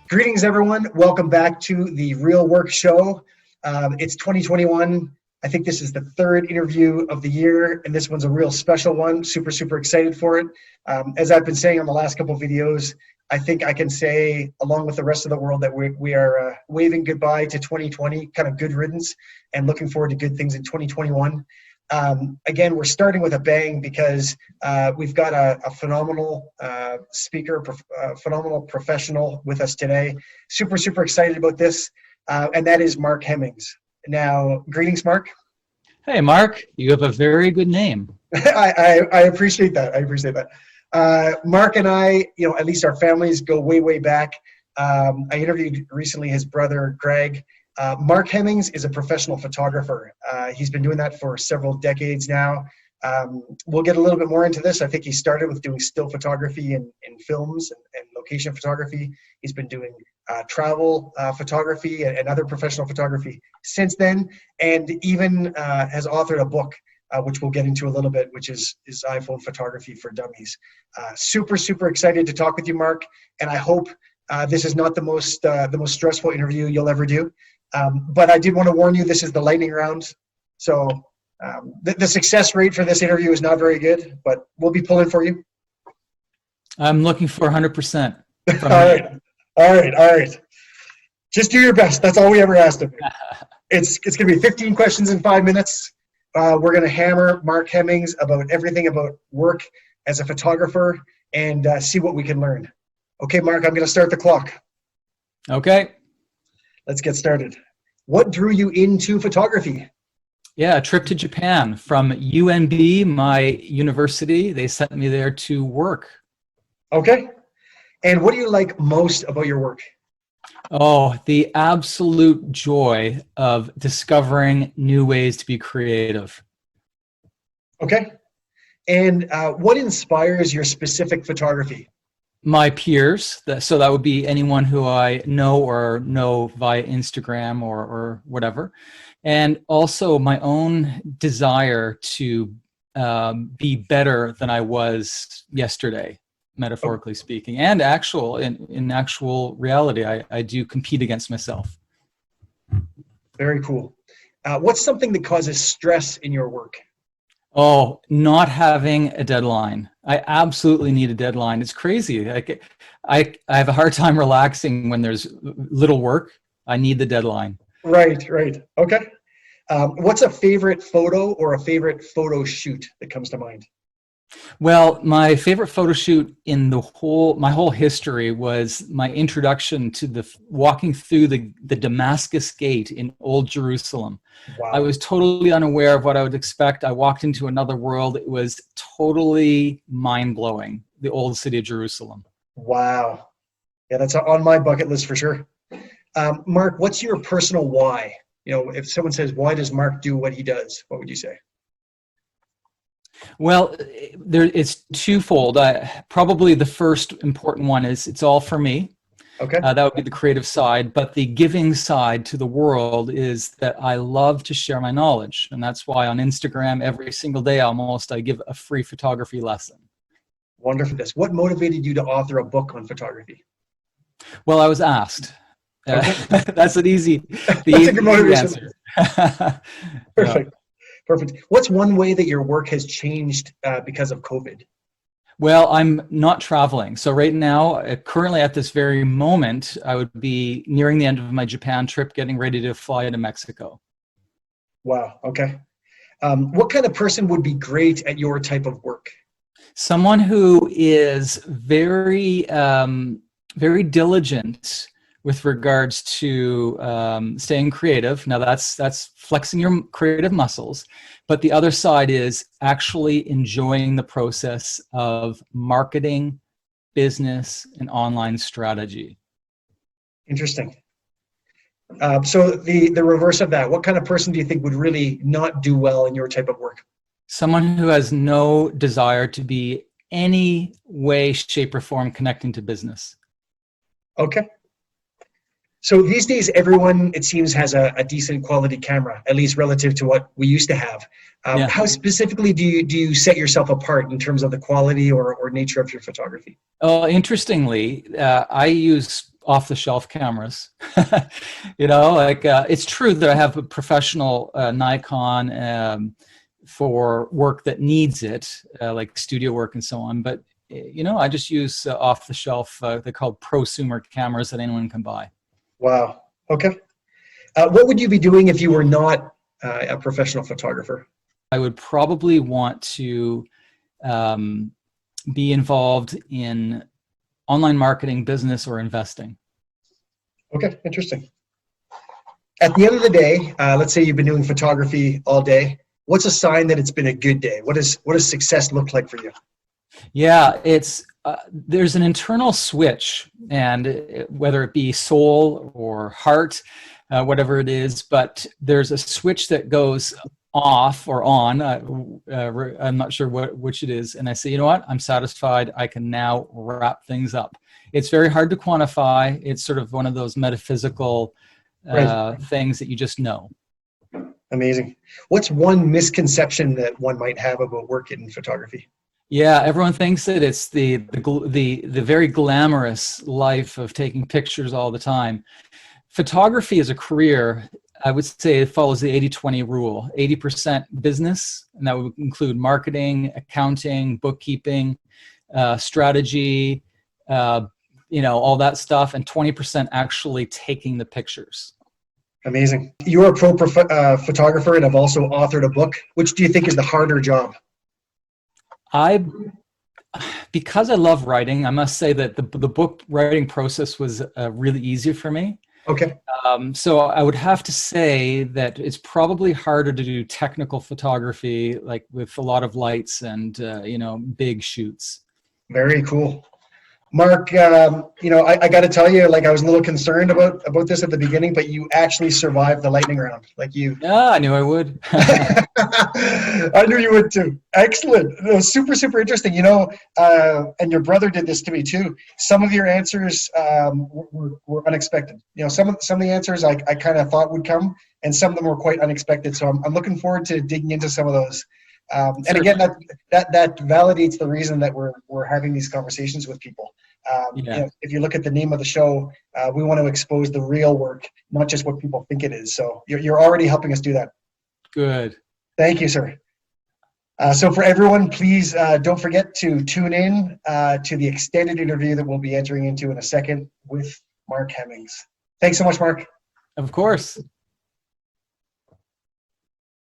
Greetings, everyone. Welcome back to the Real Work Show. It's 2021. I think this is the third interview of the year, and this one's a real special one. Super, super excited for it. As I've been saying on the last couple of videos, I think I can say, along with the rest of the world, that we are waving goodbye to 2020, kind of good riddance, and looking forward to good things in 2021. Again, we're starting with a bang because we've got a phenomenal speaker, phenomenal professional with us today. Super, super excited about this, and that is Mark Hemmings. Now, greetings, Mark. Hey, Mark. You have a very good name. I appreciate that. I appreciate that. Mark and I, at least our families go way, way back. I interviewed recently his brother, Greg. Mark Hemmings is a professional photographer. He's been doing that for several decades now. We'll get a little bit more into this. I think he started with doing still photography in films and location photography. He's been doing travel photography and other professional photography since then, and even has authored a book, which we'll get into a little bit, which is iPhone photography for dummies. Super, super excited to talk with you, Mark, and I hope this is not the most stressful interview you'll ever do. But I did want to warn you, this is the lightning round. So the success rate for this interview is not very good, but we'll be pulling for you. I'm looking for 100%. All right. Just do your best. That's all we ever asked of you. It's going to be 15 questions in 5 minutes. We're going to hammer Mark Hemmings about everything about work as a photographer and see what we can learn. Okay, Mark, I'm going to start the clock. Okay. Let's get started. What drew you into photography? Yeah, a trip to Japan from UNB, my university. They sent me there to work. Okay. And what do you like most about your work? Oh, the absolute joy of discovering new ways to be creative. Okay. And what inspires your specific photography? My peers, so that would be anyone who I know or know via Instagram or whatever. And also my own desire to be better than I was yesterday, metaphorically speaking. And in actual reality, I do compete against myself. Very cool. What's something that causes stress in your work? Oh, not having a deadline. I absolutely need a deadline. It's crazy. I have a hard time relaxing when there's little work. I need the deadline. Right. Okay. What's a favorite photo or a favorite photo shoot that comes to mind? Well, my favorite photo shoot in my whole history was my introduction to walking through the Damascus Gate in Old Jerusalem. Wow. I was totally unaware of what I would expect. I walked into another world. It was totally mind-blowing, the old city of Jerusalem. Wow. Yeah, that's on my bucket list for sure. Mark, what's your personal why? If someone says, why does Mark do what he does? What would you say? Well, it's twofold. Probably the first important one is it's all for me. Okay. That would be the creative side. But the giving side to the world is that I love to share my knowledge. And that's why on Instagram, every single day almost, I give a free photography lesson. Wonderful. What motivated you to author a book on photography? Well, I was asked. Okay. That's an easy answer. Perfect. Perfect. What's one way that your work has changed because of COVID? Well, I'm not traveling. So right now, currently at this very moment, I would be nearing the end of my Japan trip, getting ready to fly to Mexico. Wow. Okay. What kind of person would be great at your type of work? Someone who is very, very diligent with regards to staying creative. Now that's flexing your creative muscles, but the other side is actually enjoying the process of marketing, business, and online strategy. Interesting. So the reverse of that, what kind of person do you think would really not do well in your type of work? Someone who has no desire to be any way, shape, or form connecting to business. Okay. So these days, everyone, it seems, has a decent quality camera, at least relative to what we used to have. How specifically do you set yourself apart in terms of the quality or nature of your photography? Interestingly, I use off-the-shelf cameras. You know, like it's true that I have a professional Nikon for work that needs it, like studio work and so on. But you know, I just use off-the-shelf. They're called prosumer cameras that anyone can buy. Wow. Okay. What would you be doing if you were not a professional photographer? I would probably want to be involved in online marketing, business, or investing. Okay, interesting. At the end of the day, let's say you've been doing photography all day. What's a sign that it's been a good day? What does success look like for you? Yeah, it's there's an internal switch, and whether it be soul or heart, whatever it is, but there's a switch that goes off or on. I'm not sure which it is, and I say, you know what? I'm satisfied. I can now wrap things up. It's very hard to quantify. It's sort of one of those metaphysical things that you just know. Amazing. What's one misconception that one might have about work in photography? Yeah, everyone thinks that it's the very glamorous life of taking pictures all the time. Photography as a career, I would say it follows the 80-20 rule. 80% business, and that would include marketing, accounting, bookkeeping, strategy, you know, all that stuff, and 20% actually taking the pictures. Amazing. You're a pro photographer and have also authored a book. Which do you think is the harder job? Because I love writing, I must say that the book writing process was really easy for me. Okay. So I would have to say that it's probably harder to do technical photography, like with a lot of lights and you know, big shoots. Very cool. Mark, you know, I got to tell you, like, I was a little concerned about this at the beginning, but you actually survived the lightning round. Like you. Yeah, I knew I would. I knew you would too. Excellent. It was super, super interesting. You know, and your brother did this to me too. Some of your answers were unexpected. You know, some of the answers I kind of thought would come, and some of them were quite unexpected. So I'm looking forward to digging into some of those. And again, that validates the reason that we're having these conversations with people. You know, if you look at the name of the show, we want to expose the real work, not just what people think it is. So you're already helping us do that. Good. Thank you, sir. So for everyone, please don't forget to tune in to the extended interview that we'll be entering into in a second with Mark Hemmings. Thanks so much, Mark. Of course.